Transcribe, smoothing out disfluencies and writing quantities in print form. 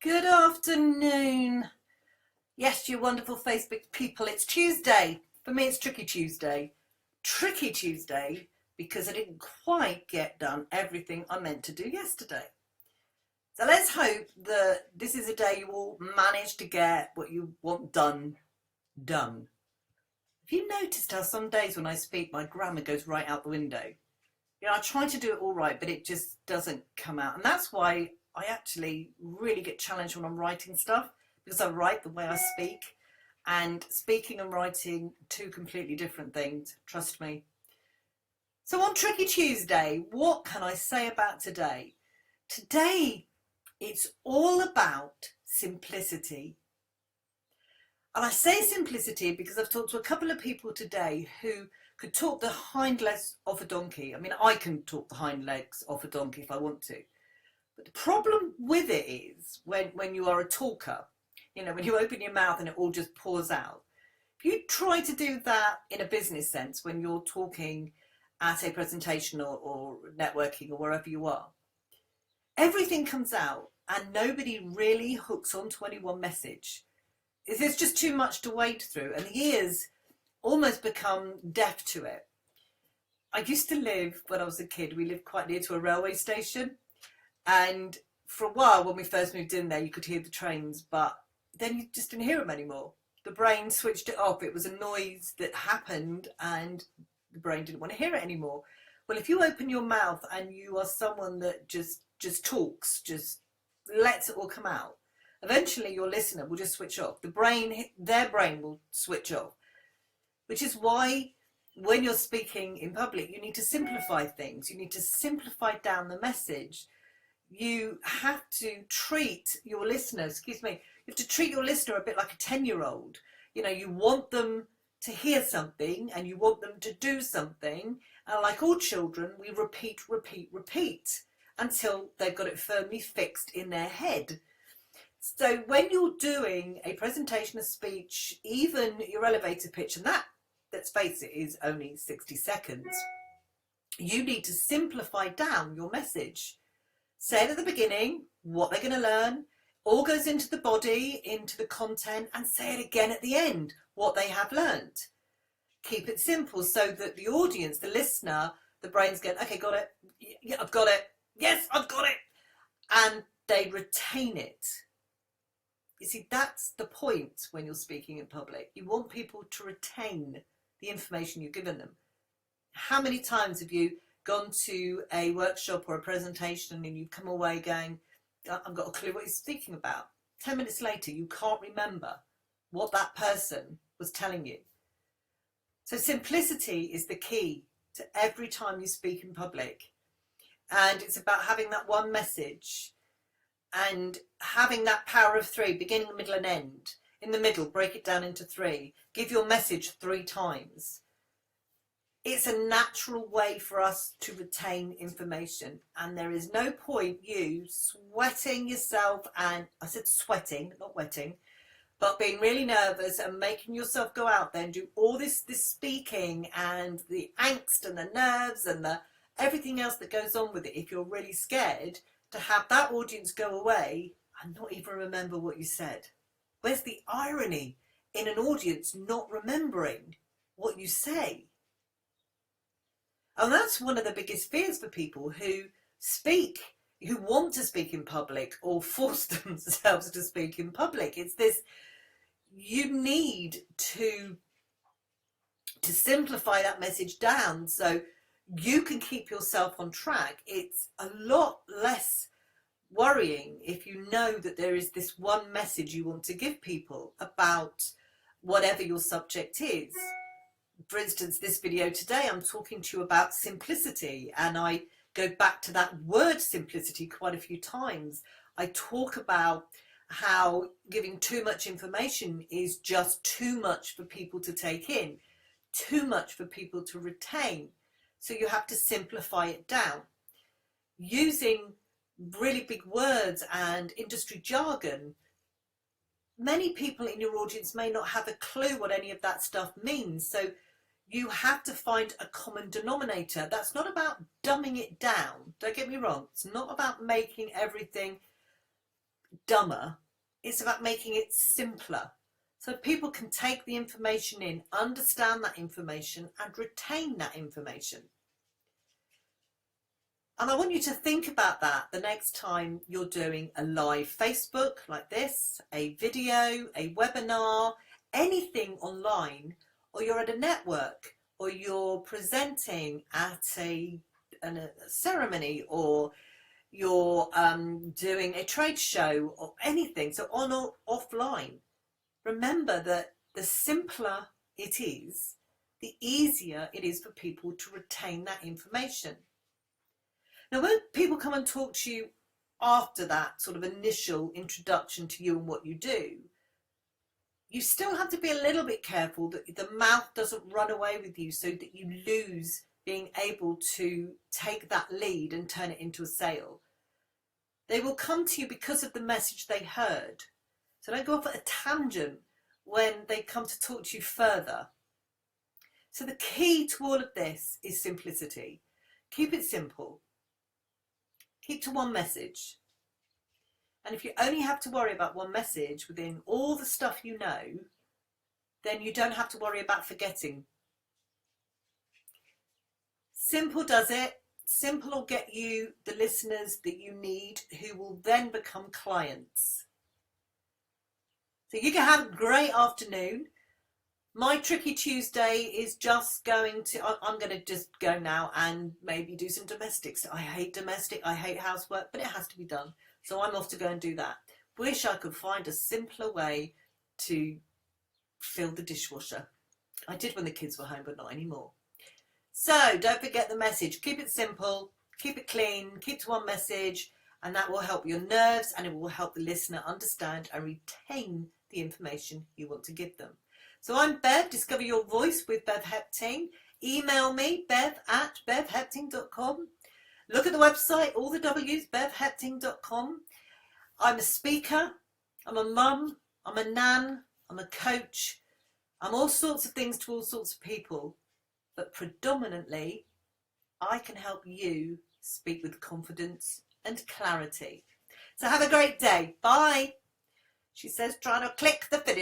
Good afternoon. Yes, you wonderful Facebook people. It's Tuesday. For me, it's Tricky Tuesday. Tricky Tuesday because I didn't quite get done everything I meant to do yesterday. So let's hope that this is a day you all manage to get what you want done. Have you noticed how some days when I speak, my grammar goes right out the window? I try to do it all right, but it just doesn't come out. And that's why I actually really get challenged when I'm writing stuff, because I write the way I speak. And speaking and writing, two completely different things, trust me. So on Tricky Tuesday, what can I say about today? Today, it's all about simplicity. And I say simplicity because I've talked to a couple of people today who could talk the hind legs off a donkey. I mean, I can talk the hind legs off a donkey if I want to. But the problem with it is when you are a talker, when you open your mouth and it all just pours out. If you try to do that in a business sense when you're talking at a presentation or networking or wherever you are, everything comes out and nobody really hooks onto any one message. There's just too much to wade through and the ears almost become deaf to it. I used to live, when I was a kid, we lived quite near to a railway station, and for a while when we first moved in there you could hear the trains, but then you just didn't hear them anymore. The brain switched it off. It was a noise that happened and the brain didn't want to hear it anymore. Well, if you open your mouth and you are someone that just talks, just lets it all come out, eventually your listener will just switch off. Their brain will switch off, which is why when you're speaking in public, you need to simplify things. You need to simplify down the message. You have to treat your listener, you have to treat your listener a bit like a 10-year-old. You want them to hear something and you want them to do something. And like all children, we repeat until they've got it firmly fixed in their head. So when you're doing a presentation, a speech, even your elevator pitch, and that, let's face it, is only 60 seconds, you need to simplify down your message. Say it at the beginning, what they're going to learn, all goes into the body, into the content, and say it again at the end, what they have learned. Keep it simple so that the audience, the listener, the brain's going, okay, got it, yeah, I've got it, yes, I've got it, and they retain it. You see, that's the point when you're speaking in public. You want people to retain the information you've given them. How many times have you gone to a workshop or a presentation and you've come away going, I've got a clue what you're speaking about. 10 minutes later, you can't remember what that person was telling you. So simplicity is the key to every time you speak in public. And it's about having that one message and having that power of three, beginning, middle and end. In the middle, break it down into three. Give your message 3 times. It's a natural way for us to retain information, and there is no point you sweating yourself, and I said sweating, not wetting, but being really nervous and making yourself go out there and do all this speaking and the angst and the nerves and the everything else that goes on with it. If you're really scared, to have that audience go away and not even remember what you said. Where's the irony in an audience not remembering what you say? And that's one of the biggest fears for people who want to speak in public or force themselves to speak in public. It's this, you need to simplify that message down so you can keep yourself on track. It's a lot less worrying if you know that there is this one message you want to give people about whatever your subject is. For instance, this video today, I'm talking to you about simplicity, and I go back to that word simplicity quite a few times. I talk about how giving too much information is just too much for people to take in, too much for people to retain. So you have to simplify it down. Using really big words and industry jargon, many people in your audience may not have a clue what any of that stuff means. So you have to find a common denominator. That's not about dumbing it down. Don't get me wrong. It's not about making everything dumber. It's about making it simpler so people can take the information in, understand that information, and retain that information. And I want you to think about that the next time you're doing a live Facebook like this, a video, a webinar, anything online, or you're at a network, or you're presenting at a ceremony, or you're doing a trade show or anything, so on or offline. Remember that the simpler it is, the easier it is for people to retain that information. Now, when people come and talk to you after that sort of initial introduction to you and what you do, you still have to be a little bit careful that the mouth doesn't run away with you, so that you lose being able to take that lead and turn it into a sale. They will come to you because of the message they heard. So don't go off at a tangent when they come to talk to you further. So the key to all of this is simplicity. Keep it simple. Keep to one message. And if you only have to worry about one message within all the stuff you know, then you don't have to worry about forgetting. Simple does it. Simple will get you the listeners that you need, who will then become clients. So you can have a great afternoon. My Tricky Tuesday is just going to, I'm going to just go now and maybe do some domestics. I hate domestic, I hate housework, but it has to be done. So I'm off to go and do that. Wish I could find a simpler way to fill the dishwasher. I did when the kids were home, but not anymore. So don't forget the message. Keep it simple, keep it clean, keep to one message, and that will help your nerves, and it will help the listener understand and retain the information you want to give them. So I'm Bev, Discover Your Voice with Bev Hepting. Email me, bev@bevhepting.com. Look at the website, all the W's, bevhepting.com. I'm a speaker, I'm a mum, I'm a nan, I'm a coach. I'm all sorts of things to all sorts of people, but predominantly I can help you speak with confidence and clarity. So have a great day. Bye. She says, try to click the video.